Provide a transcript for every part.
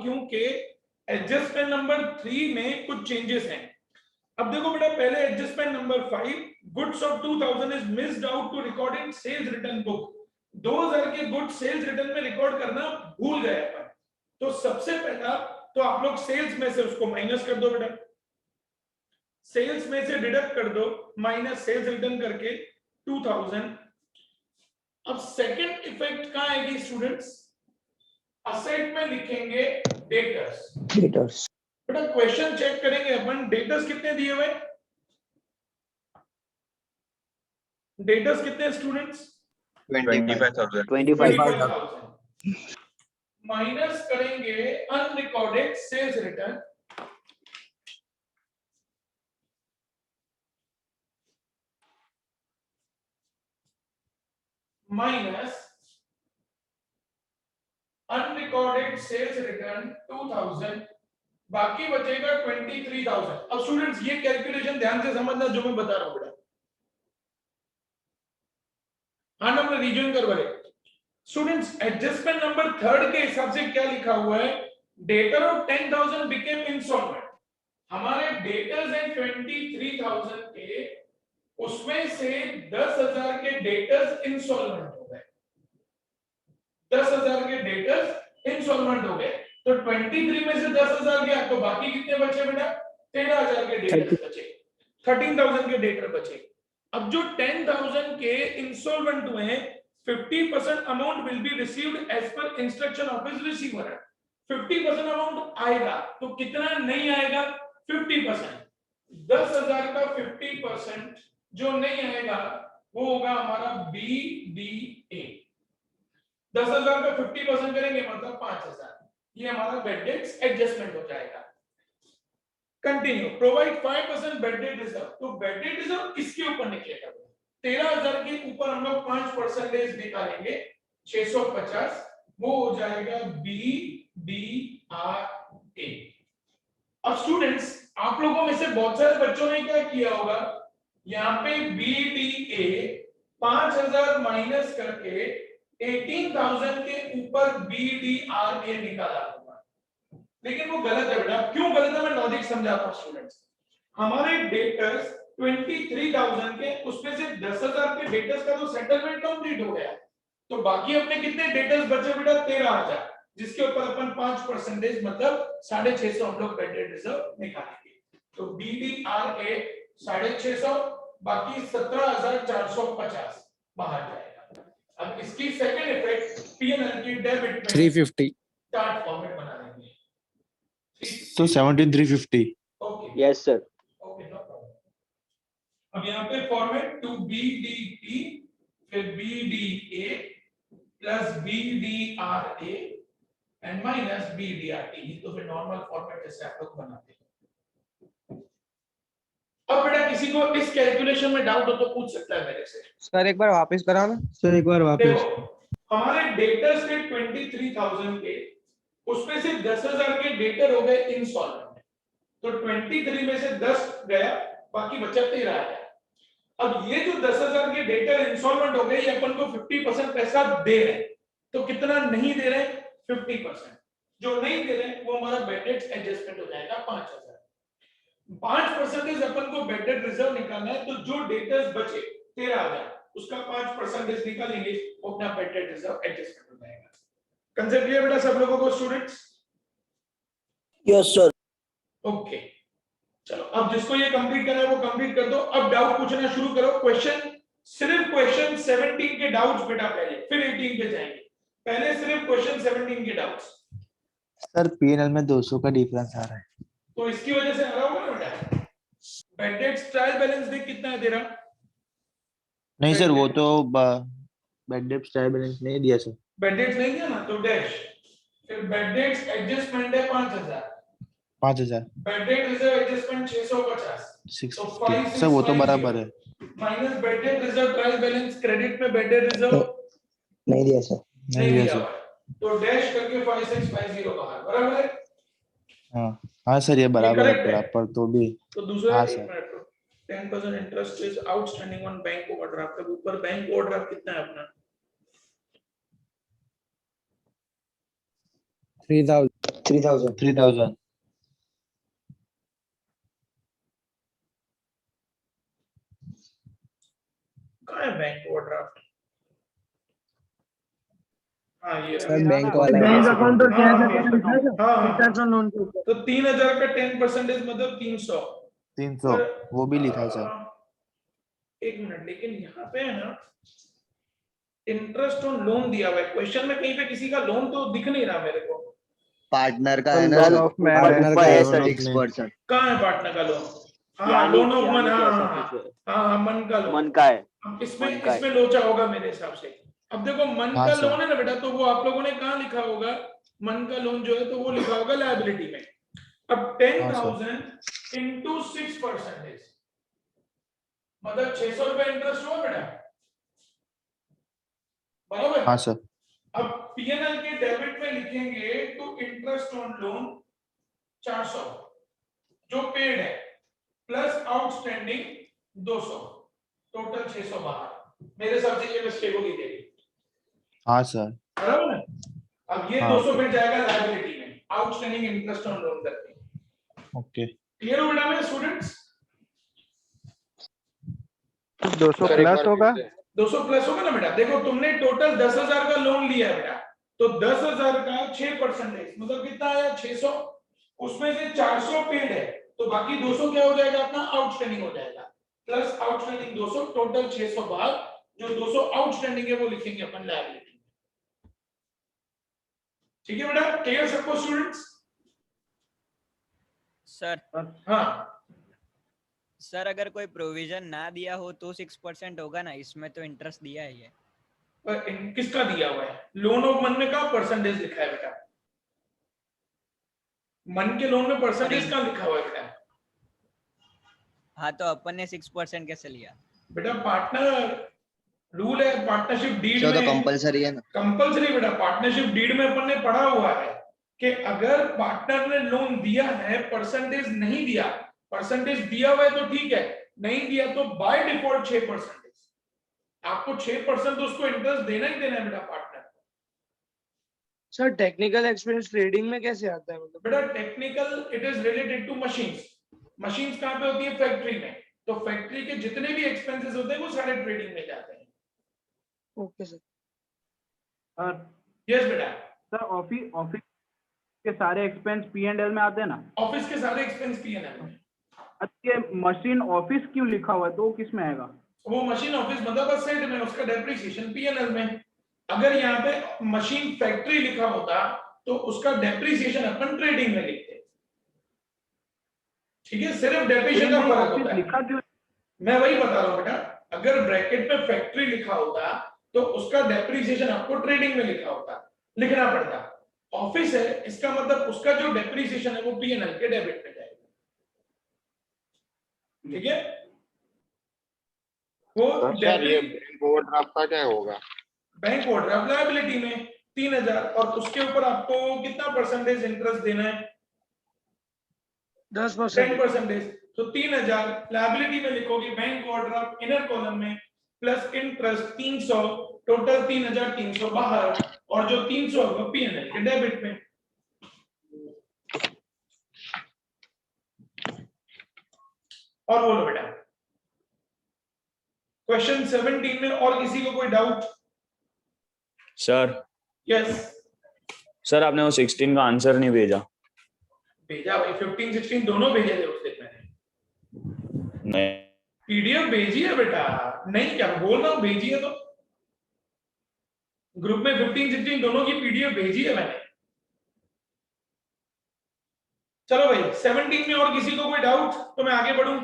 क्योंकि adjustment number 3 में कुछ चेंजेस हैं। अब देखो बेटा, पहले adjustment number 5, goods of 2000 is missed out to record in sales return book. 2000 के गुड सेल्स रिटर्न में रिकॉर्ड करना भूल गए अपन। तो सबसे पहला तो आप लोग सेल्स में से उसको माइनस कर दो बेटा, सेल्स में से डिडक्ट कर दो, माइनस सेल्स रिटर्न करके 2000। अब सेकंड इफेक्ट कहां आएगी स्टूडेंट्स? असेट में लिखेंगे डेटर्स। बेटा क्वेश्चन चेक करेंगे अपन, डेटर्स कितने दिए हुए? डेटर्स कितने स्टूडेंट्स? 25,000 माइनस करेंगे unrecorded sales return, minus unrecorded sales return 2000, बाकी बचेगा 23,000। अब स्टूडेंट्स ये कैलकुलेशन ध्यान से समझना जो मैं बता रहा हूं बेटा। हाँ नंबर रीजन कर बड़े स्टूडेंट्स, एडजस्टमेंट नंबर 3 के हिसाब से क्या लिखा हुआ है? Debtor of 10,000 became insolvent. हमारे डेटर्स हैं 23,000 के, उसमें से 10,000 के डेटर्स इंसॉल्वेंट हो गए। 10,000 के डेटर्स इंसॉल्वेंट हो गए, तो 23 में से 10,000 गया, तो बाकी कितने बचे बेटा? 13,000 के डेटर्स बचे, 13,000 के डेटर बचे। अब जो 10,000 के इंसॉल्वेंट हुए हैं, 50% amount will be received as per instruction of his receiver. 50% amount आएगा, तो कितना नहीं आएगा? 50%। 10,000 का 50% जो नहीं आएगा वो होगा हमारा BDA। 10,000 का 50% करेंगे मतलब 5,000। ये हमारा बेड डेट्स एडजस्टमेंट हो जाएगा। Continue, provide 5% bed date reserve. तो बेड डेट रिजर्व किसके ऊपर निकलेगा? 13,000 के ऊपर हम लोग 5% निकालेंगे, 650, वो हो जाएगा BDRA। अब स्टूडेंट्स, आप लोगों में से बहुत सारे बच्चों ने क्या किया होगा, यहाँ पे BDA 5,000 माइनस करके 18,000 के ऊपर BDRA निकाला होगा, लेकिन वो गलत है बेटा। क्यों गलत है, मैं लॉजिक समझाता हूं स्टूडेंट्स। हमारे डेटर्स 23,000 के, उसमें से 10,000 के डेटर्स का तो सेटलमेंट कंप्लीट हो गया, तो बाकी अपने कितने डेटर्स बचे बेटा? 13,000, जिसके ऊपर अपन 5% मतलब 650 हम लोग बेड डेट रिजर्व निकालेंगे। तो BDRA 650, बाकी 17,450 बाहर जाएगा। अब इसकी सेकंड इफेक्ट P&L की डेबिट में 350 चार्ट फॉर्मेट बना देंगे। तो 17,350। Okay yes sir. Okay no problem. अब यहाँ पे फॉर्मेट टू BDT फिर BDA plus BDRA and minus BDRT, तो फिर नॉर्मल फॉर्मेट जैसे आप लोग बनाते हैं। अब बेटा किसी को इस कैलकुलेशन में डाउट हो तो पूछ सकता है मेरे से। सर एक बार वापस कराओ ना। सर एक बार वापस। देखो हमारे डेटर्स थे 23,000 के, उसमें से 10,000 के डेटर हो गए इंसॉल्वेंट, तो 23 में से 10 गया, बाकी बचा 13 आया। अब ये जो 10,000 के डेटर इंसॉल्वेंट हो गए, ये अपन को 50% पैसा दे रहे हैं, तो कितना नहीं दे रहे? 50%। जो नहीं दे रहे वो हमारा बेड डेट एडजस्टमेंट हो जाएगा 5,000। 5% अपन को बेड डेट रिजर्व निकालना है, तो जो डेटर्स बचे 13,000, उसका 5% निकालेंगे, वो अपना बेड डेट रिजर्व एडजस्टमेंट हो जाएगा। कंसेप्ट क्लियर बेटा सब लोगों को स्टूडेंट्स? Yes sir. ओके चलो, अब जिसको ये कंप्लीट करना है वो कंप्लीट कर दो। अब डाउट पूछना शुरू करो। क्वेश्चन, सिर्फ क्वेश्चन 17 के डाउट्स बेटा पहले, फिर 18 पे जाएंगे। पहले सिर्फ क्वेश्चन 17 के डाउट्स। सर P&L में 200 का डिफरेंस आ रहा है, तो इसकी वजह से आ रहा होगा ना बेटा। बेड डेट्स ट्रायल बैलेंस देख कितना है तेरा? नहीं सर वो तो बेड डेट ट्रायल बैलेंस नहीं दिया सर। बेड डेट्स नहीं दिया ना, तो डैश, फिर बेड डेट्स एडजस्टमेंट है 5,000, 5,000 bed date reserve adjustment 650, 650 sir वो तो बराबर है। Minus bed date reserve trial balance, credit में बेड डेट रिजर्व नहीं दिया सर। नहीं दिया दिया सर। तो डैश करके 5650 बाहर, बराबर है? हाँ हाँ सर ये बराबर है correct पूरा, है। पर तो भी तो दूसरा हाँ एक सर। मिनट रुको, 10% interest is outstanding on bank overdraft. अब ऊपर बैंक ओवरड्राफ्ट कितना है अपना? 3,000 3,000. 3,000. कहाँ है बैंक ओवरड्राफ्ट? हाँ ये सर बैंक वाला बैंक है। अकाउंट और कैश हाँ, अकाउंट लिखा है सर, हाँ, हाँ। इंटरेस्ट ऑन लोन के ऊपर। तो 3,000 का 10% मतलब 300। 300 वो भी लिखा है सर। एक मिनट, लेकिन यहाँ पे है ना इंटरेस्ट ऑन लोन दिया हुआ है क्वेश्चन में, कहीं पे किसी का लोन तो दिख नहीं रहा मेरे को। पार्टनर का है ना loan sir, of man partner का है है सर। 6%। कहाँ है पार्टनर का लोन? हाँ यानी लोन ऑफ मन, यानी हाँ कैसा हाँ कुछ है? हाँ हाँ, मन का लोन। मन का है। अब इसमें मन का है। इसमें लोचा होगा मेरे हिसाब से। अब देखो मन हाँ का सर। लोन है ना बेटा, तो वो आप लोगों ने कहाँ लिखा होगा? मन का लोन जो है तो वो लिखा होगा लायबिलिटी में। अब 10,000 इंटू 6% मतलब 600 रुपए इंटरेस्ट हुआ बेटा, बराबर? हाँ सर। अब पीएनएल के डेबिट में लिखेंगे तो इंटरेस्ट ऑन लोन 400 जो पेड है प्लस आउटस्टैंडिंग 200, टोटल 600 बाहर। मेरे हिसाब से ये मिस्टेक होगी तेरी, हाँ सर। बराबर है? अब ये हाँ, 200 फिर जाएगा लायबिलिटी में, आउटस्टैंडिंग इंटरेस्ट ऑन लोन करके। ओके। क्लियर हो बेटा मेरे स्टूडेंट्स? 200 प्लस होगा। 200 प्लस होगा ना बेटा। देखो तुमने टोटल 10,000 का लोन लिया है बेटा, तो 10,000 का 6% मतलब कितना आया? 600। उसमें से 400 पेड है, तो बाकी 200 क्या हो जाएगा अपना? आउटस्टैंडिंग हो जाएगा, प्लस आउटस्टैंडिंग 200, टोटल 600 बाहर। जो 200 आउटस्टैंडिंग है वो लिखेंगे अपन लायबिलिटी। ठीक है बेटा? क्लियर सबको स्टूडेंट्स? सर हाँ सर अगर कोई प्रोविजन ना दिया हो तो 6% होगा ना, इसमें तो इंटरेस्ट दिया है ये। पर किसका दिया हुआ है? लोन ऑफ मन में कहाँ परसेंटेज लिखा है बेटा? मन के लोन में परसेंटेज कहाँ लिखा हुआ है बेटा? हाँ तो अपन ने 6% कैसे लिया? बेटा पार्टनर रूल है पार्टनरशिप डीड सर तो में, कंपलसरी है ना। कंपलसरी बेटा। पार्टनरशिप डीड में अपन ने पढ़ा हुआ है कि अगर पार्टनर ने लोन दिया है, परसेंटेज नहीं दिया, परसेंटेज दिया हुआ है तो ठीक है, नहीं दिया तो बाय डिफॉल्ट 6%। आपको 6% तो उसको इंटरेस्ट देना ही देना है बेटा पार्टनर को। सर टेक्निकल एक्सपीरियंस ट्रेडिंग में कैसे आता है मतलब? बेटा technical it is related to machines. Machines कहाँ पे होती है? फैक्ट्री में। तो फैक्ट्री के जितने भी एक्सपेंसेस होते हैं वो सारे ट्रेडिंग में जाते हैं। Okay sir. यस बेटा। सर ऑफिस के सारे एक्सपेंस P&L में आते हैं ना? ऑफिस के सारे एक्सपेंस पीएनएल में। अच्छा मशीन ऑफिस क्यों लिखा हुआ है तो किस में आएगा? वो मशीन ऑफिस मतलब असेट में, उसका डेप्रिसिएशन पीएनएल में। अगर यहाँ पे मशीन फैक्ट्री लिखा होता तो उसका डेप्रिसिएशन अपन ट्रेडिंग में लिखते। ठीक है, सिर्फ डेप्रिसिएशन का फर्क होता है। लिखा क्यों? मैं वही बता रहा हूँ बेटा, अगर ब्रैकेट में फैक्ट्री लिखा होता तो उसका डेप्रिसिएशन आपको ट्रेडिंग में लिखना पड़ता। ऑफिस है, इसका मतलब उसका जो डेप्रिसिएशन है वो पीएनएल के डेबिट में जाएगा। ठीक है, वो सर ये बैंक ओवरड्राफ्ट का क्या होगा? बैंक ओवरड्राफ्ट लायबिलिटी में 3,000 और उसके ऊपर आपको कितना परसेंटेज इंटरेस्ट देना है? 10%। 10%। तो 3,000 लायबिलिटी में लिखोगे, बैंक ओवरड्राफ्ट इनर कॉलम में, प्लस इंटरेस्ट 300, टोटल 3,300 बाहर, और जो 300 होगा पीएनएल के डेबिट में। और बोलो बेटा क्वेश्चन 17 में और किसी को कोई डाउट? सर यस सर आपने वो 16 का आंसर नहीं भेजा। भेजा भाई, 15 16 दोनों भेजे थे उस दिन मैंने। नहीं पीडीएफ भेजी है बेटा, नहीं क्या बोल रहा हूँ, भेजी है तो ग्रुप में 15 16 दोनों की पीडीएफ भेजी है मैंने। चलो भाई 17 में और किसी को कोई डाउट तो मैं आगे बढ़ूं।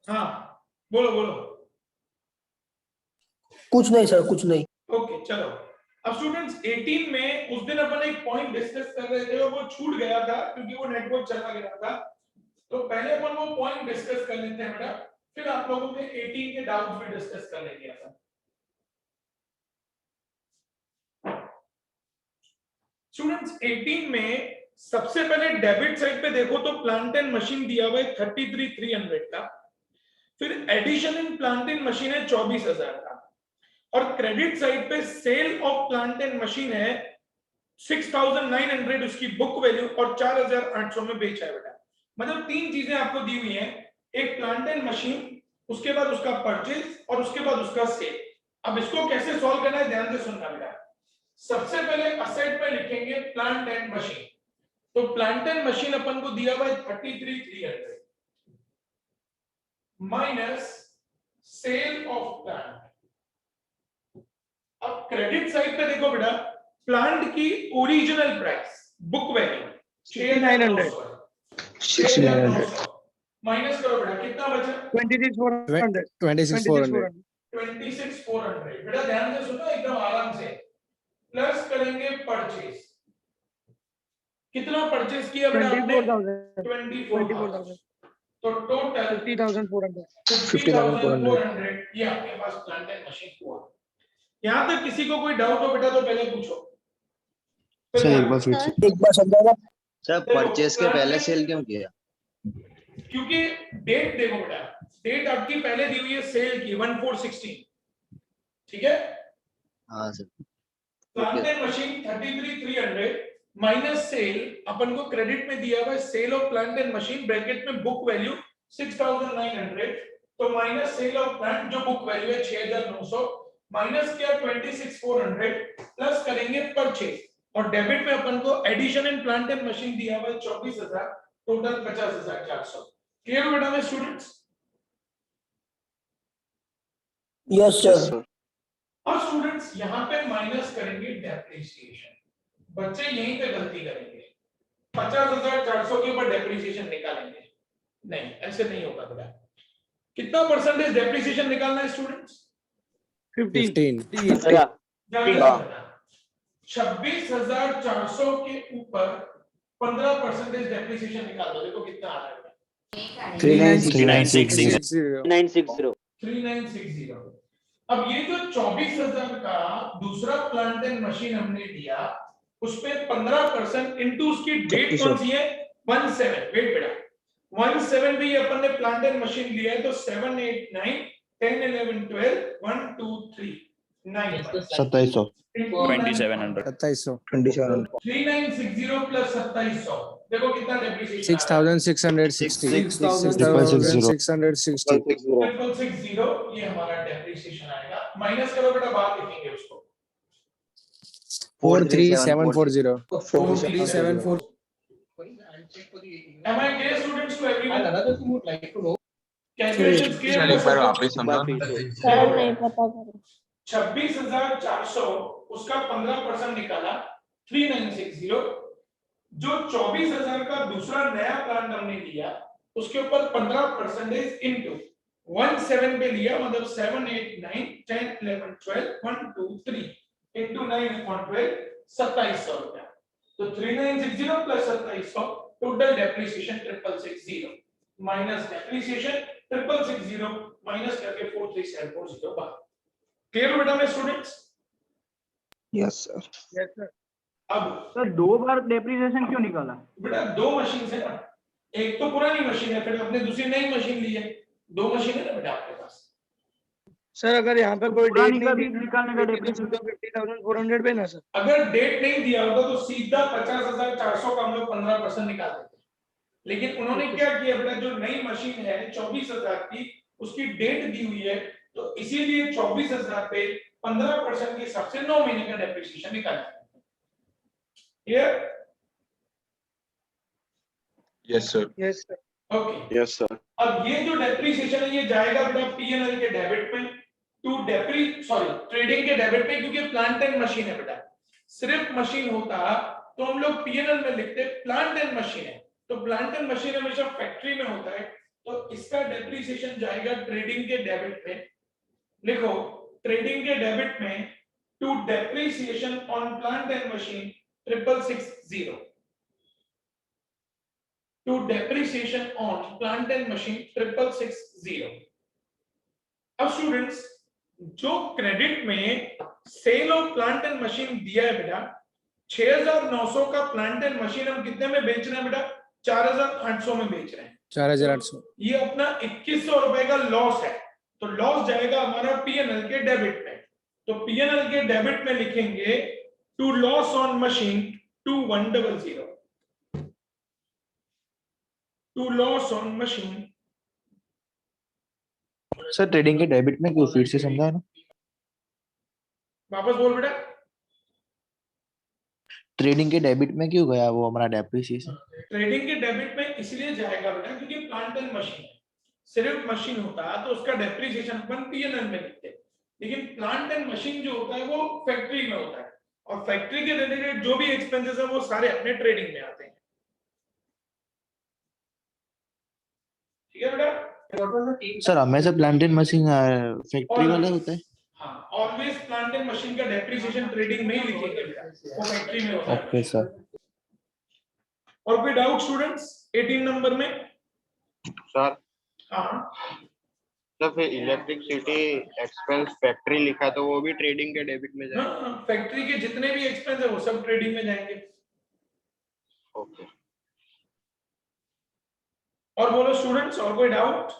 हाँ बोलो बोलो। कुछ नहीं सर, कुछ नहीं। ओके चलो। अब स्टूडेंट्स 18 में उस दिन अपन एक पॉइंट डिस्कस कर रहे थे और वो छूट गया था क्योंकि वो नेटवर्क चला गया था। तो पहले अपन वो पॉइंट डिस्कस कर लेते हैं बेटा, फिर आप लोगों के 18 के डाउट्स भी डिस्कस कर लेंगे अपन। स्टूडेंट्स 18 में सबसे पहले डेबिट साइड पे देखो तो प्लांट एंड मशीन दिया हुआ है 33,300 का, फिर addition in plant and machine है 24,000 का, और क्रेडिट साइड पे sale of plant and machine है 6,900 उसकी बुक वैल्यू और 4,800 में बेचा है बेटा। मतलब तीन चीजें आपको दी हुई हैं, एक प्लांट एंड मशीन, उसके बाद उसका परचेज और उसके बाद उसका सेल। अब इसको कैसे सॉल्व करना है ध्यान से सुनना बेटा। सबसे पहले असेट में लिखेंगे प्लांट एंड मशीन। तो प्लांट एंड मशीन अपन को दिया हुआ है 33,300 माइनस सेल ऑफ प्लांट। अब क्रेडिट साइड पे देखो बेटा, प्लांट की original price book value 6,900 minus करो बेटा, कितना बचा 26,400 26,400। बेटा ध्यान से सुनो एकदम आराम से। प्लस करेंगे परचेज, कितना परचेज किया बेटा आपने 24,000। तो टोटल 50,400 ये आपके पास प्लांट एंड मशीन हुआ। यहां तक किसी को कोई डाउट हो बेटा तो पहले पूछो। सर एक बार फिर से एक बार समझाना। सर परचेज के पहले सेल क्यों किया? क्योंकि डेट देखो बेटा, डेट आपकी पहले दी हुई है सेल की 1416, ठीक है। हाँ sir. Plant and machine 33,300 minus sale, अपन को क्रेडिट में दिया हुआ है sale of plant and machine bracket में बुक वैल्यू 6,900, तो माइनस सेल ऑफ प्लांट जो बुक वैल्यू है 6,900 माइनस किया 26,400 प्लस करेंगे परचेज और डेबिट में अपन को addition in plant and machine दिया हुआ है 24,000, टोटल 50,400। क्लियर बेटा में स्टूडेंट्स? Yes sir. और स्टूडेंट्स यहां पे माइनस करेंगे डेप्रिसिएशन। बच्चे यहीं पे गलती करेंगे, 50,400 के ऊपर डेप्रिसिएशन निकालेंगे। नहीं, ऐसे नहीं होगा बेटा। कितना परसेंटेज डेप्रिसिएशन निकालना है स्टूडेंट्स? 15। 26,400 के ऊपर 15% डेप्रिसिएशन निकाल दो। देखो कितना आ रहा है 3960। अब ये जो 24,000 का दूसरा प्लांट एंड मशीन हमने दिया उस पे 15% इनटू उसकी डेट कौन सी है 17। वेट बेटा, 17 भी अपन ने प्लांट एंड मशीन लिया है तो 7 8 9 10 11 12 1 2 3 9 2700 2700 3960 प्लस 2700 देखो कितना डेप्रिसिएशन 6,660 ये हमारा डेप्रिसिएशन आएगा। माइनस करो बेटा, बाहर लिखेंगे उसको 43,740 4,374 Am I clear students to everyone? Calculations clear है सर नहीं पता करो 26,400 उसका 15% निकाला 3960। जो 24,000 का दूसरा नया प्लान हमने लिया उसके ऊपर 15% इनटू 17 पे लिया, मतलब 7 8 9 10 11 12 1 2 3 इनटू 9 upon 12 2700 रुपया। तो 3960 plus 2700 total depreciation 6,660 minus depreciation 6,660 minus करके 4,370 बाहर। क्लियर हो बेटा में स्टूडेंट्स? Yes sir. अब सर 2 बार डेप्रिसिएशन क्यों निकाला? बेटा 2 मशीन है ना, एक तो पुरानी मशीन है फिर अपने दूसरी नई मशीन ली है, 2 मशीन है ना बेटा आपके पास। सर अगर यहाँ पे कोई पुरानी डेट का नहीं भी निकालने का डेप्रिसिएशन 50,400 पे ना सर। अगर डेट नहीं दिया होता तो सीधा 50,400 का हम लोग 15% निकाल देते, लेकिन उन्होंने क्या किया बेटा, जो नई मशीन है 24,000 की उसकी डेट दी हुई है तो इसीलिए 24,000 पे 15% के हिसाब से 9 महीने का डेप्रिसिएशन निकाला। Clear? Yes sir. Yes sir. Okay yes sir. अब ये जो डेप्रिसिएशन है ये जाएगा बेटा पीएनएल के डेबिट में टू ट्रेडिंग के डेबिट में, क्योंकि प्लांट एंड मशीन है बेटा। सिर्फ मशीन होता तो हम लोग पीएनएल में लिखते प्लांट एंड मशीन है, तो प्लांट एंड मशीन हमेशा फैक्ट्री में होता है तो इसका डेप्रिसिएशन जाएगा ट्रेडिंग के डेबिट में। लिखो ट्रेडिंग के डेबिट में to depreciation on plant and machine 6,660 to depreciation on plant and machine 6,660। अब स्टूडेंट्स जो क्रेडिट में sale of plant and machine दिया है बेटा 6,900 का प्लांट एंड मशीन हम कितने में बेच रहे हैं बेटा? 4,800 में बेच रहे हैं। 4,800। ये अपना 2,100 रुपए का लॉस है, तो लॉस जाएगा हमारा पीएनएल के डेबिट में। तो पीएनएल के डेबिट में लिखेंगे to loss on machine 2100, to loss on machine. Sir trading के डेबिट में क्यों, फिर से समझा ना। वापस बोल बेटा। ट्रेडिंग के डेबिट में क्यों गया वो हमारा डेप्रिसिएशन। ट्रेडिंग के डेबिट में इसलिए जाएगा बेटा क्योंकि प्लांट एंड मशीन है, सिर्फ मशीन होता तो उसका डेप्रिसिएशन अपन पीएनएल में लिखते, लेकिन प्लांट एंड मशीन जो होता है वो फैक्ट्री में होता है, और फैक्ट्री के रिलेटेड जो भी एक्सपेंसेस है वो सारे अपने ट्रेडिंग में आते हैं। ठीक है बेटा। सर हमेशा प्लांट एंड मशीन फैक्ट्री वाला होता है। हाँ, ऑलवेज प्लांट एंड मशीन का डेप्रिसिएशन ट्रेडिंग में ही लिखेंगे बेटा, वो फैक्ट्री में होता है। Okay sir. और कोई डाउट स्टूडेंट्स 18 नंबर में? सर हाँ तो फिर इलेक्ट्रिसिटी एक्सपेंस फैक्ट्री लिखा तो वो भी ट्रेडिंग के डेबिट में जाएगा? हाँ, फैक्ट्री के जितने भी एक्सपेंस है वो सब ट्रेडिंग में जाएंगे। ओके और बोलो स्टूडेंट्स, और कोई doubt?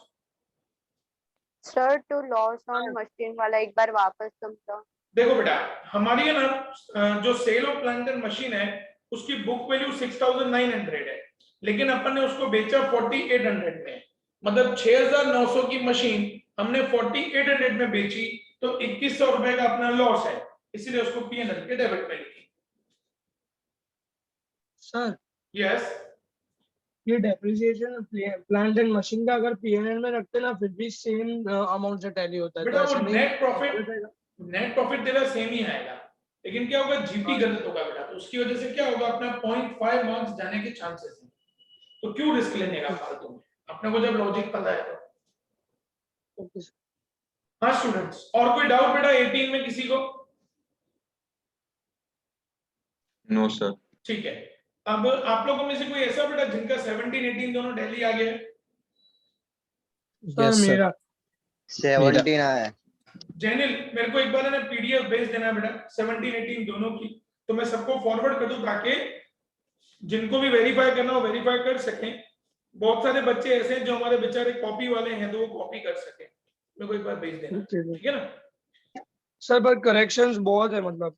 Sir to loss on machine वाला एक बार वापस समझाओ। देखो बेटा, हमारी है ना जो sale of plant and machine है उसकी बुक वैल्यू 6900 है, लेकिन अपन ने उसको बेचा 4800 में, मतलब 6900 की मशीन हमने 4800 में बेची, तो 2100 रुपए का अपना लॉस है, इसलिए उसको पीएनएल के डेबिट में लिखी। सर यस, ये डेप्रिसिएशन प्लांट एंड मशीन का अगर पीएनएल में रखते ना फिर भी सेम अमाउंट से टैली होता है, तो बेटा ऐसा वो नहीं नेट प्रॉफिट तेरा सेम ही आएगा, लेकिन क्या होगा जीपी हाँ। गलत होगा बेटा, तो उसकी वजह से क्या होगा अपना 0.5 मार्क्स जाने के चांसेस हैं, तो क्यों रिस्क लेने का फालतू में, अपने को जब लॉजिक पता है तो। Okay sir. हाँ स्टूडेंट्स, और कोई डाउट बेटा 18 में किसी को? No sir. ठीक है, अब आप लोगों में से कोई ऐसा बेटा जिनका 17 18 दोनों दिल्ली आ गए? सर मेरा 17 आया है। जैनिल मेरे को एक बार है ना पीडीएफ भेज देना बेटा 17 18 दोनों की, तो मैं सबको फॉरवर्ड कर दूं ताकि जिनको भी वेरीफाई करना हो वेरीफाई कर सकें। बहुत सारे बच्चे ऐसे हैं जो हमारे बेचारे कॉपी वाले हैं, तो वो कॉपी कर सके, मेरे को एक बार भेज देना, ठीक है ना? सर पर करेक्शंस बहुत है, मतलब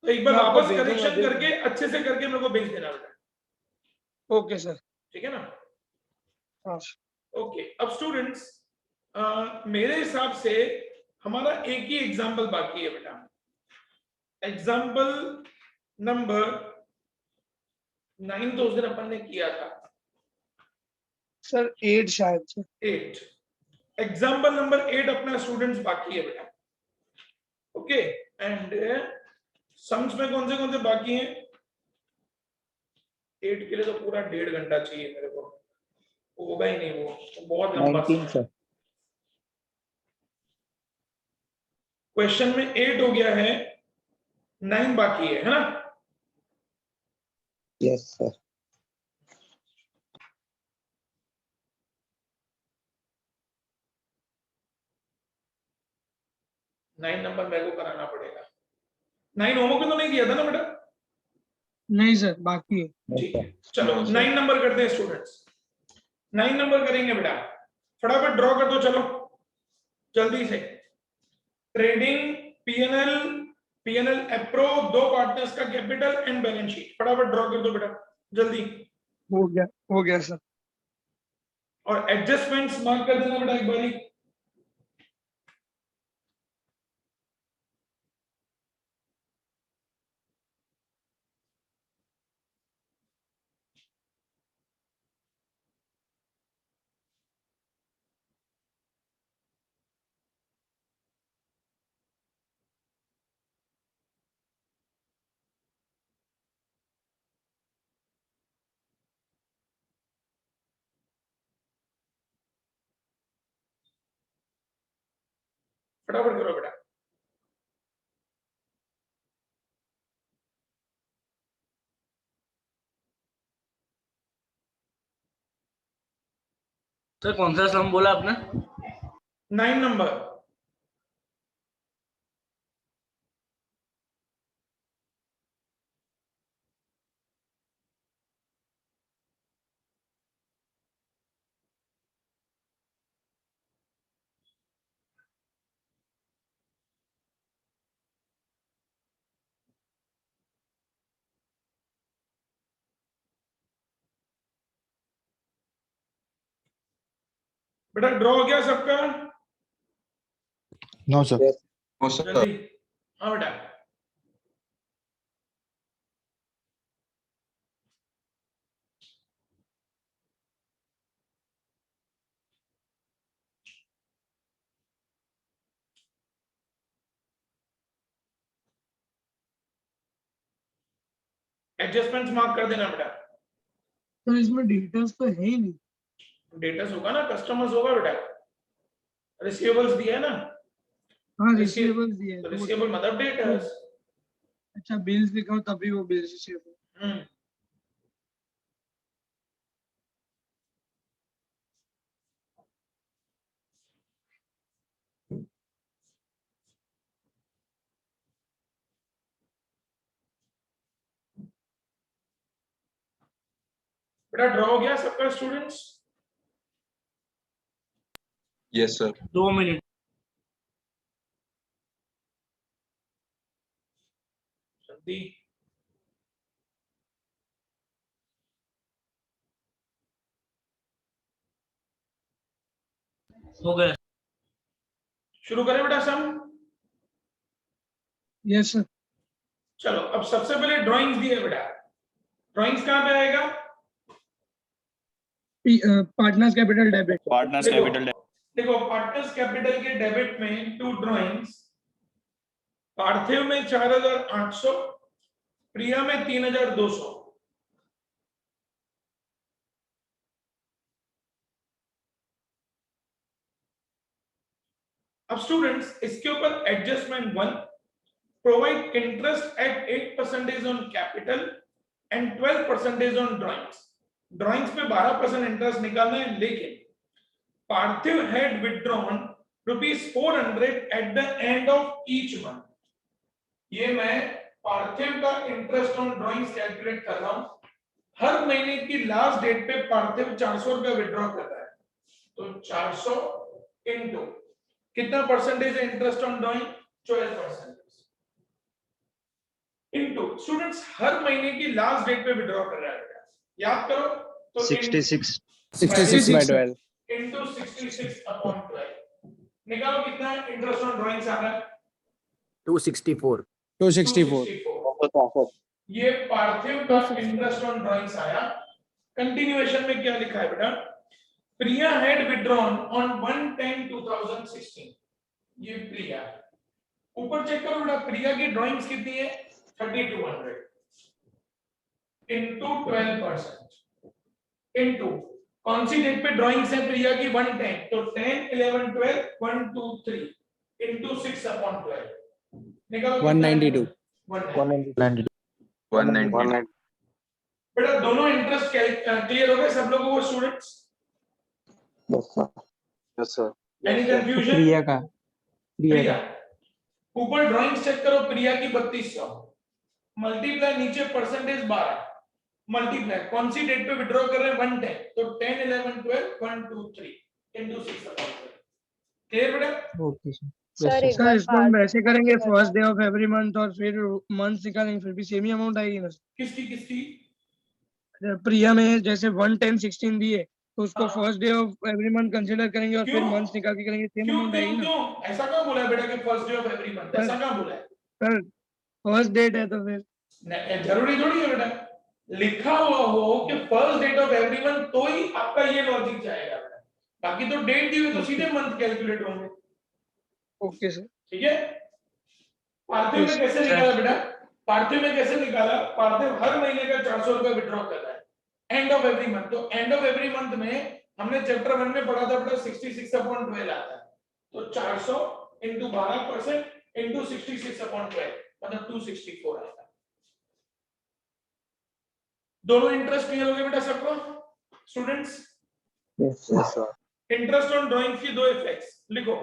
तो एक बार मैं आपको वापस भेजूंगा, करेक्शन देख करके अच्छे से करके मेरे को भेज देना बेटा, ओके सर। ठीक है ना? हाँ ओके, अब स्टूडेंट्स मेरे हिसाब से हमारा एक ही एग्जाम्पल बाकी है बेटा, एग्जाम्पल नंबर 9 तो उस दिन अपन ने किया था, सर 8 शायद से। 8, एग्जाम्पल नंबर 8 अपना स्टूडेंट्स बाकी है बेटा। ओके, एंड सम्स में कौन से बाकी हैं? 8 के लिए तो पूरा 1.5 घंटा चाहिए मेरे को, होगा ही नहीं, वो बहुत लंबा 19 सर। क्वेश्चन में 8 हो गया है, 9 बाकी है ना? Yes sir. 9 नंबर मेरे को कराना पड़ेगा। 9 होमवर्क में तो नहीं दिया था ना बेटा? नहीं सर बाकी है। ठीक है, चलो 9 नंबर करते हैं स्टूडेंट्स, 9 नंबर करेंगे बेटा, फटाफट ड्रॉ कर दो चलो जल्दी से। ट्रेडिंग, पीएनएल, पीएनएल एप्रो, दो पार्टनर्स का कैपिटल एंड बैलेंस शीट, फटाफट ड्रॉ कर दो बेटा जल्दी। हो गया सर। और एडजस्टमेंट्स मार्क कर देना बेटा एक बारी। फटाफट करो बेटा। सर कौन सा सम बोला आपने? 9 नंबर। बेटा ड्रॉ हो गया सबका? No sir. No sir. जल्दी। हाँ बेटा। एडजस्टमेंट्स मार्क कर देना बेटा। तो इसमें डिटेल्स तो है ही नहीं। डेटस होगा ना, कस्टमर्स होगा बेटा, रिसीवेबल्स दिया है ना। हाँ रिसीवेबल्स दिए तो तो रिसीवेबल मतलब डेटस। अच्छा बिल्स लिखा हो तभी वो बिल्स रिसीवेबल। बेटा ड्रॉ हो गया सबका स्टूडेंट्स? Yes sir. 2 मिनट। जल्दी। हो गया। शुरू करें बेटा सम? Yes sir. चलो अब सबसे पहले ड्राइंग्स दिए बेटा। ड्राइंग्स कहां पे आएगा? Partners capital debit. पार्टनर्स देखो, कैपिटल देखो पार्टनर्स कैपिटल के डेबिट में 2 ड्राइंग्स। पार्थिव में 4800, प्रिया में 3200। अब स्टूडेंट्स इसके ऊपर adjustment 1, provide interest at 8% on capital and 12% on drawings. Drawings पे 12% इंटरेस्ट निकालना है, लेकिन Parthiv had withdrawn ₹400 at the end of each month. ये मैं पार्थिव का इंटरेस्ट ऑन ड्राइंग्स कैलकुलेट कर रहा हूं। हर महीने की लास्ट डेट पे पार्थिव 400 रुपया विथड्रॉ करता है, तो 400 इनटू कितना परसेंटेज है interest on drawing? 12%। Into students हर महीने की लास्ट डेट पे विथड्रॉ कर रहा है बेटा, याद करो। तो 66 66/12 इनटू 66/12 निकालो कितना इंटरेस्ट ऑन ड्राइंग्स आ रहा है? 264। 264। ये पार्थिव का इंटरेस्ट ऑन ड्राइंग्स आया। कंटिन्यूएशन में क्या लिखा है बेटा? प्रिया हैड विथड्रॉन ऑन 1/10/2016। ये प्रिया। ऊपर चेक करो बेटा, प्रिया की ड्राइंग्स कितनी है? 3200 इनटू 12% इनटू कौन सी डेट पे ड्राइंग्स है प्रिया की? 110, तो 10 11 12 1 2 3 इनटू 6/12 निकालो 192। 190। 190। बेटा दोनों इंटरेस्ट क्लियर हो गए सब लोगों को students? Yes sir. Any confusion? Priya ऊपर ड्राइंग्स चेक करो, प्रिया की 3200 मल्टीप्लाई नीचे परसेंटेज 12 मल्टीप्लाई कौन सी डेट पे विड्रॉ कर रहे हैं? 110, तो 10 11 12 1 2 3 इनटू 6/12। क्लियर बेटा? Okay sir. सर एक सर बार इसको हम वैसे करेंगे करना। First day of every month और फिर मंथ निकालेंगे, फिर भी सेम ही अमाउंट आएगी ना? किसकी किसकी? प्रिया में जैसे 1 10 16 दिए तो उसको हाँ। First day of every month consider करेंगे और फिर क्यों? मंथ्स निकाल के करेंगे, सेम क्यों अमाउंट आएगी क्यों ना? क्यों ऐसा कहाँ बोला है बेटा कि first day of every month? ऐसा कहाँ बोला है? सर फर्स्ट डेट है तो फिर जरूरी थोड़ी है बेटा लिखा हुआ हो कि first date of every month, तो ही आपका ये लॉजिक जाएगा बेटा। बाकी तो डेट दी हुई तो सीधे मंथ कैलकुलेट होंगे। Okay sir. ठीक है? पार्थिव में कैसे निकाला बेटा? पार्थिव में कैसे निकाला? पार्थिव हर महीने का 400 रुपया विड्रॉ कर रहा है एंड ऑफ एवरी मंथ। तो एंड ऑफ एवरी मंथ में हमने चैप्टर 1 में पढ़ा था बेटा 66/12 आता है, तो 400 इनटू 12% इनटू 66/12 मतलब 264 आता है। दोनों इंटरेस्ट क्लियर हो गए बेटा सबको students? Yes sir. Interest on drawings की 2 इफेक्ट्स लिखो।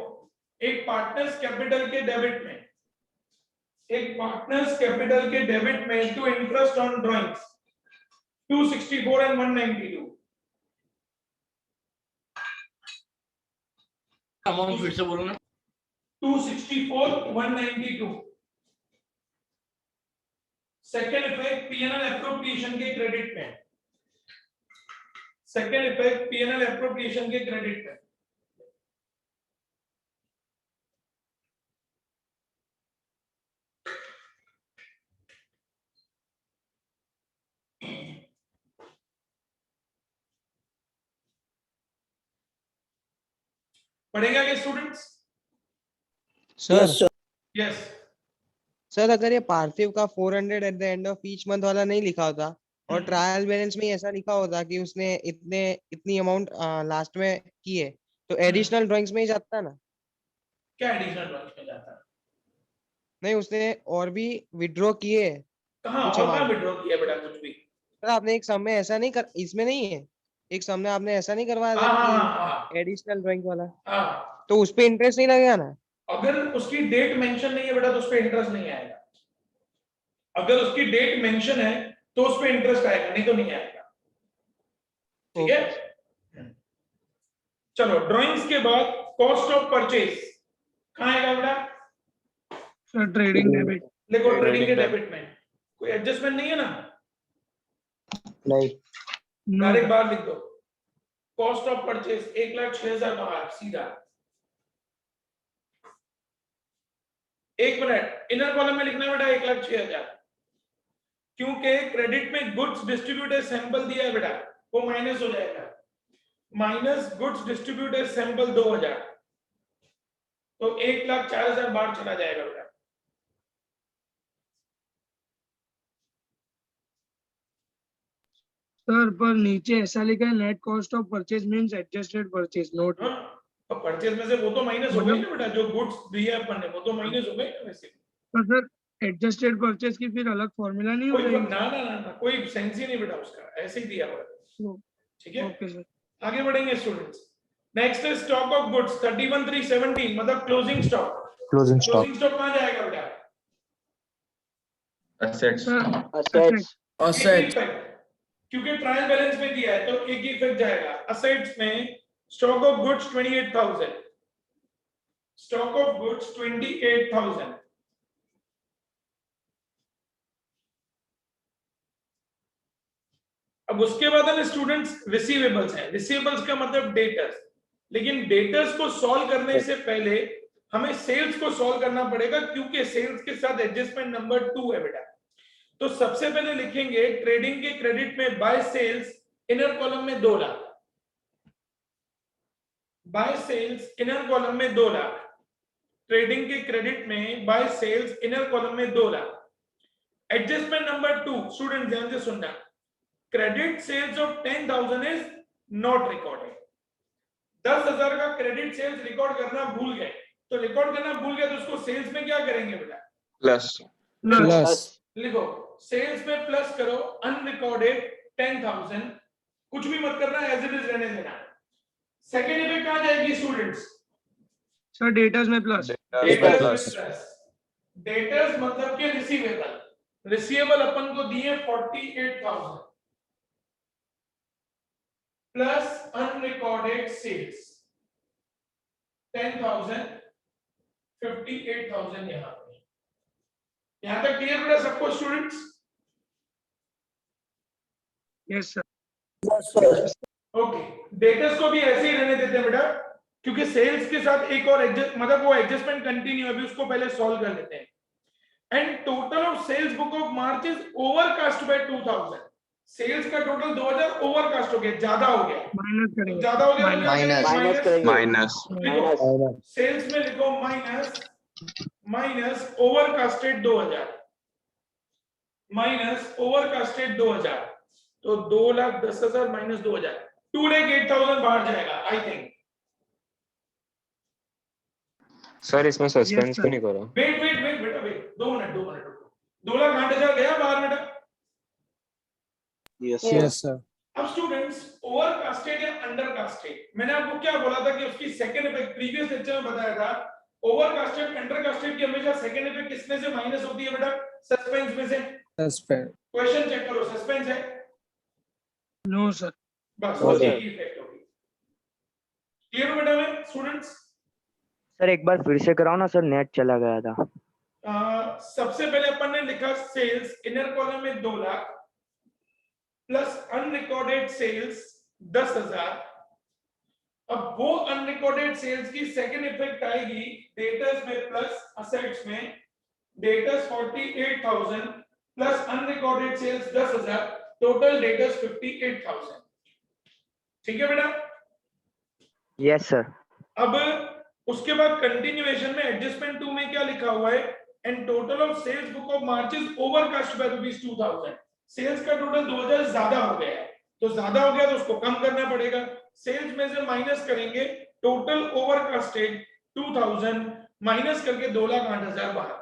एक पार्टनर्स कैपिटल के डेबिट में, एक पार्टनर्स कैपिटल के डेबिट में to interest on drawings 264 and 192। Amount फिर से बोलो ना। 264 192। सेकेंड इफेक्ट पीएनएल एप्रोप्रिएशन के क्रेडिट में। सेकेंड इफेक्ट पीएनएल एप्रोप्रिएशन के क्रेडिट में पढ़ेगा क्या स्टूडेंट्स? सर यस सर अगर ये पार्थिव का 400 at the end of each month वाला नहीं लिखा होता और हम्म। ट्रायल बैलेंस में ऐसा लिखा होता कि उसने इतनी अमाउंट लास्ट में की है तो एडिशनल ड्राइंग्स में ही जाता ना? क्या एडिशनल ड्राइंग्स में जाता है? नहीं, उसने और भी विड्रॉ किए हैं कहाँ कुछ और कहाँ amount। विड्रॉ किया बेटा कुछ भी? सर आपने एक सम में ऐसा नहीं कर, इसमें नहीं है, एक सम में आपने ऐसा नहीं करवाया था हाँ कि एडिशनल ड्राइंग वाला, हाँ, तो उस पे इंटरेस्ट नहीं लगेगा ना? अगर उसकी डेट मेंशन नहीं है बेटा तो उस पे इंटरेस्ट नहीं आएगा। अगर उसकी डेट मेंशन है तो उस पे इंटरेस्ट आएगा, नहीं तो नहीं आएगा। ठीक है, चलो ड्राइंग्स के बाद कॉस्ट ऑफ परचेज कहाँ आएगा बेटा? Sir trading debit. देखो ट्रेडिंग के डेबिट में कोई एडजस्टमेंट नहीं है ना, नहीं। डायरेक्ट बाहर लिख दो कॉस्ट ऑफ परचेज 1,06,000 बाहर सीधा। एक मिनट, इनर कॉलम में लिखना है बेटा 1,06,000, क्योंकि क्रेडिट में गुड्स डिस्ट्रीब्यूटेड सैंपल दिया है बेटा, वो माइनस हो जाएगा, माइनस गुड्स डिस्ट्रीब्यूटेड सैंपल 2,000, तो 1,04,000 बाहर चला जाएगा बेटा। सर पर नीचे ऐसा लिखा है net cost of purchase means adjusted purchase note. हाँ, तो परचेज में से वो तो माइनस हो गई ना बेटा, जो गुड्स दिए अपन ने वो तो माइनस हो गई ना वैसे। पर सर एडजस्टेड परचेज की फिर अलग फॉर्मूला नहीं हो कोई जाएगी? ना ना ना ना कोई सेंस ही नहीं बेटा उसका, ऐसे ही दिया हुआ है। ठीक है, ओके सर। आगे बढ़ेंगे स्टूडेंट्स। नेक्स्ट है स्टॉक ऑफ गुड्स 31,317 मतलब closing stock. Closing stock. Closing stock कहाँ जाएगा बेटा? assets, assets, Asset। क्योंकि ट्रायल बैलेंस में दिया है तो एक ही इफेक्ट जाएगा। असेट्स में stock of goods 28,000, stock of goods 28,000। अब उसके बाद है स्टूडेंट्स रिसीवेबल्स हैं। रिसीवेबल्स का मतलब डेटर्स, लेकिन डेटर्स को सॉल्व करने से पहले हमें सेल्स को सॉल्व करना पड़ेगा, क्योंकि सेल्स के साथ एडजस्टमेंट नंबर 2 है बेटा। तो सबसे पहले लिखेंगे ट्रेडिंग के क्रेडिट में बाय सेल्स इनर कॉलम में 2 lakh, by sales inner column में 2 लाख, ट्रेडिंग के क्रेडिट में बाय सेल्स इनर कॉलम में 2 लाख। एडजस्टमेंट नंबर 2 स्टूडेंट ध्यान से सुनना, credit sales of 10,000 is not recorded. 10,000 का क्रेडिट सेल्स रिकॉर्ड करना भूल गए, तो रिकॉर्ड करना भूल गए तो उसको सेल्स में क्या करेंगे बेटा? plus, लिखो सेल्स में प्लस करो, अनरिकॉर्डेड 10,000, कुछ भी मत करना, एज इट इज रहने देना। सेकेंड इफेक्ट कहां जाएगी स्टूडेंट्स? सर डेटर्स में प्लस। डेटर्स मतलब के रिसीवेबल, रिसीवेबल अपन को दिए 48,000 प्लस अनरिकॉर्डेड सेल्स 10,000, 58,000 यहां तक क्लियर बेटा सबको students? Yes sir. Okay, debtors को भी ऐसे ही रहने देते हैं बेटा, क्योंकि सेल्स के साथ एक और एडजस्ट मतलब वो एडजस्टमेंट कंटिन्यू, अभी उसको पहले सॉल्व कर लेते हैं। And total of sales book of March is overcast by 2,000। Sales का टोटल 2,000 ओवरकास्ट हो गया, ज्यादा हो गया, माइनस करेंगे। ज्यादा हो गया तो क्या माइनस। करेंगे? माइनस करेंगे। minus, सेल्स में लिखो माइनस ओवरकास्टेड 2,000, माइनस ओवरकास्टेड 2,000, तो 2,10,000 माइनस 2,000, 2,08,000 बाहर जाएगा आई थिंक। सर इसमें सस्पेंस क्यों नहीं करो? वेट बेटा वेट, 2 मिनट रुको। 2,08,000 गया बाहर बेटा। Yes sir. अब स्टूडेंट्स ओवरकास्टेड या अंडरकास्टेड, मैंने आपको क्या बोला था कि उसकी सेकंड इफेक्ट प्रीवियस लेक्चर में बताया था। ओवरकास्टेड अंडरकास्टेड की हमेशा सेकंड इफेक्ट किसमें से माइनस होती है बेटा? सस्पेंस में से। सस्पेंस। क्वेश्चन चेक करो, सस्पेंस है? No sir. बस No, उसकी sir. ही इफेक्ट होगी। क्लियर हो बेटा में स्टूडेंट्स? सर एक बार फिर से कराओ ना सर, नेट चला गया था। सबसे पहले अपन ने लिखा सेल्स इनर कॉलम में 2 लाख प्लस अनरिकॉर्डेड सेल्स 10,000। अब वो अनरिकॉर्डेड सेल्स की सेकंड इफेक्ट आएगी डेटर्स में प्लस असेट्स में। Debtors 48,000 plus unrecorded sales 10,000, total debtors 58,000। ठीक है बेटा? Yes sir. अब उसके बाद कंटिन्यूएशन में एडजस्टमेंट 2 में क्या लिखा हुआ है, and total of sales book of March is overcast by ₹2000। Sales का टोटल 2000 ज्यादा हो गया है, तो ज्यादा हो गया तो उसको कम करना पड़ेगा। सेल्स में से माइनस करेंगे, टोटल ओवरकास्टेड 2000 माइनस करके 2,08,000 बाहर।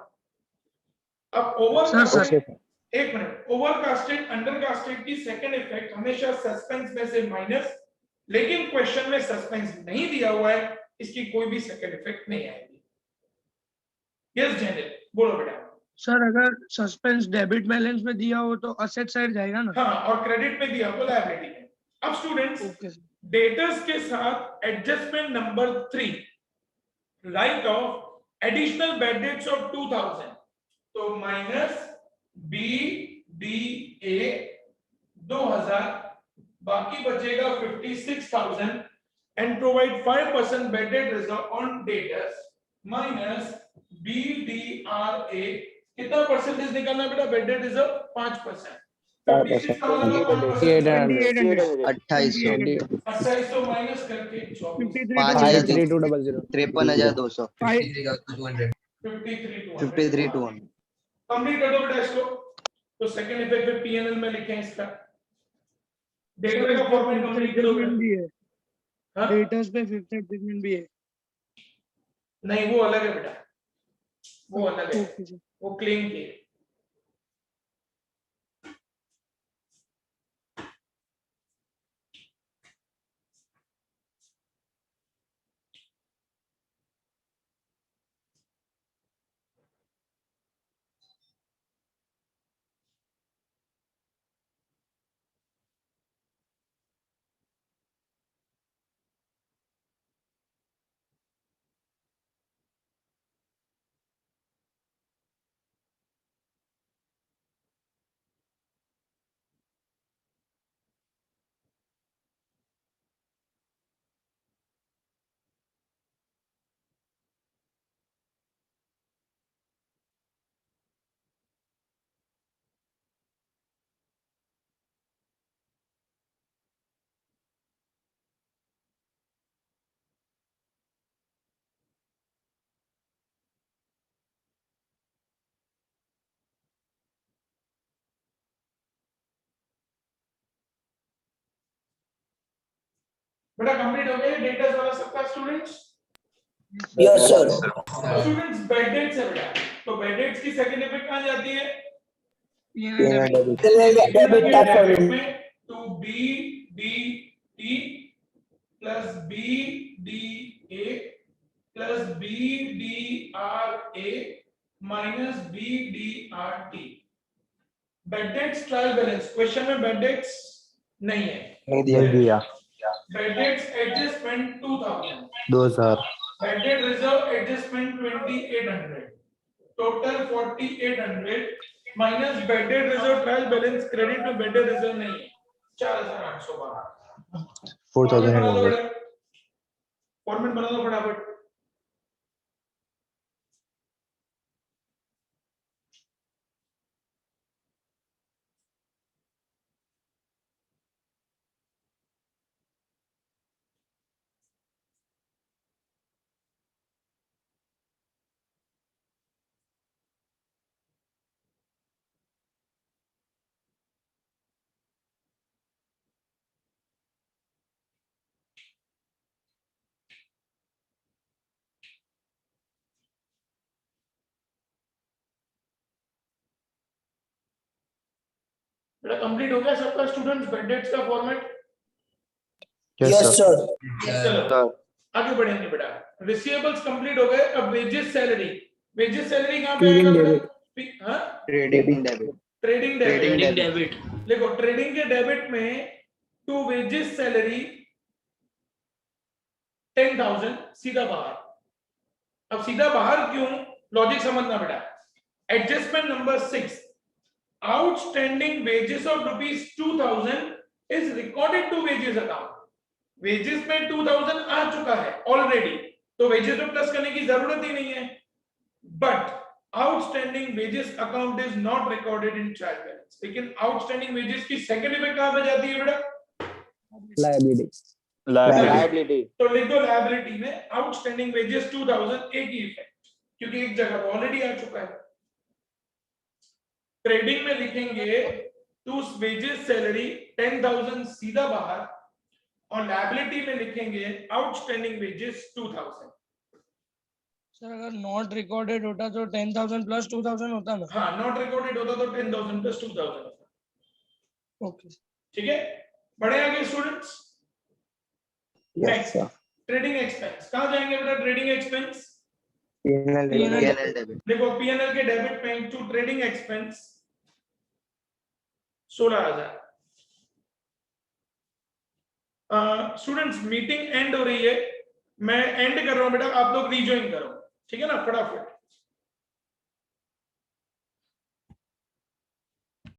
अब ओवरकास्टेड, एक मिनट, ओवरकास्टेड अंडरकास्टेड की सेकंड इफेक्ट हमेशा सस्पेंस में से माइनस, लेकिन क्वेश्चन में सस्पेंस नहीं दिया हुआ है, इसकी कोई भी सेकंड इफेक्ट नहीं आएगी। यस जैनिल, बोलो बेटा। सर अगर सस्पेंस डेबिट बैलेंस में दिया हो तो असेट साइड जाएगा ना? हाँ, और क्रेडिट में दिया हो लायबिलिटी में। अब स्टूडेंट्स, डेटर्स के साथ adjustment number 3, right of additional bad debts of 2000, तो माइनस BDA 2000, बाकी बचेगा 56,000 and provide 5% bad debt reserve on debtors minus BDRA। कितना परसेंटेज निकालना बेटा बैड डेट रिजर्व? 5%। 2800 माइनस करके 53,200 53,200 कंप्लीट कर दो बेटा इसको। तो सेकंड इफेक्ट फिर पीएनएल में लिखें इसका। डेटा का फॉर्मेट कंप्लीट करोगे? डेटर्स पे फिक्स्ड एग्रीमेंट भी है? नहीं, वो अलग है बेटा, वो अलग है, वो क्लेम की है। बेटा कंप्लीट हो गया डेटर्स वाला सबका students? Yes sir. Students bad debts है बेटा, तो बेड डेट्स की सेकंड इफेक्ट कहां जाती है? डेबिट में, तो BDT plus BDA plus BDRA minus BDRT। Bad debts trial balance, question में बेड डेट्स नहीं है, नहीं दिया। Bad debts adjustment 2000, 2000 bed date reserve adjustment 2800, total 4800 minus bed date reserve trial balance, credit में बेड डेट रिजर्व नहीं है, 4812। 4800 format बना दो फटाफट। बेटा कंप्लीट हो गया सबका स्टूडेंट्स बेड डेट्स का फॉर्मेट? Yes sir. चलो आगे बढ़ेंगे बेटा। रिसीवेबल्स कंप्लीट हो गए, अब वेजेस सैलरी। वेजेस सैलरी कहां पे आएगा बेटा? हां, ट्रेडिंग डेबिट। Trading debit. देखो ट्रेडिंग के डेबिट में टू वेजेस सैलरी 10,000 सीधा बाहर। अब सीधा बाहर क्यों, लॉजिक समझना बेटा। Adjustment number 6, outstanding wages of ₹2000 is recorded to wages account. Wages में 2000 आ चुका है ऑलरेडी, तो वेजेस में प्लस करने की जरूरत ही नहीं है। But outstanding wages account is not recorded in trial balance. लेकिन आउटस्टैंडिंग वेजेस की सेकंड इफेक्ट कहां पे जाती है बेटा? लायबिलिटी। लायबिलिटी तो लिख दो लायबिलिटी में आउटस्टैंडिंग वेजेस 2000, एक ही इफेक्ट, क्योंकि एक जगह ऑलरेडी आ चुका है। ट्रेडिंग में लिखेंगे टू वेजेस सैलरी 10,000 सीधा बाहर, और लायबिलिटी में लिखेंगे आउटस्टैंडिंग वेजेस 2000। सर अगर नॉट रिकॉर्डेड होता तो 10,000 प्लस 2,000 होता ना? हाँ, नॉट रिकॉर्डेड होता तो 10,000 प्लस 2,000 होता। ओके ठीक है, बढ़े आगे स्टूडेंट्स। नेक्स्ट ट्रेडिंग एक्सपेंस, कहां जाएंगे बेटा? ट्रेडिंग एक्सपेंस देखो, पीएनएल के debit bank to trading expense 16,000। Students meeting end हो रही है, मैं एंड कर रहा हूं बेटा, आप लोग रीजॉइन करो, ठीक है ना, फटाफट।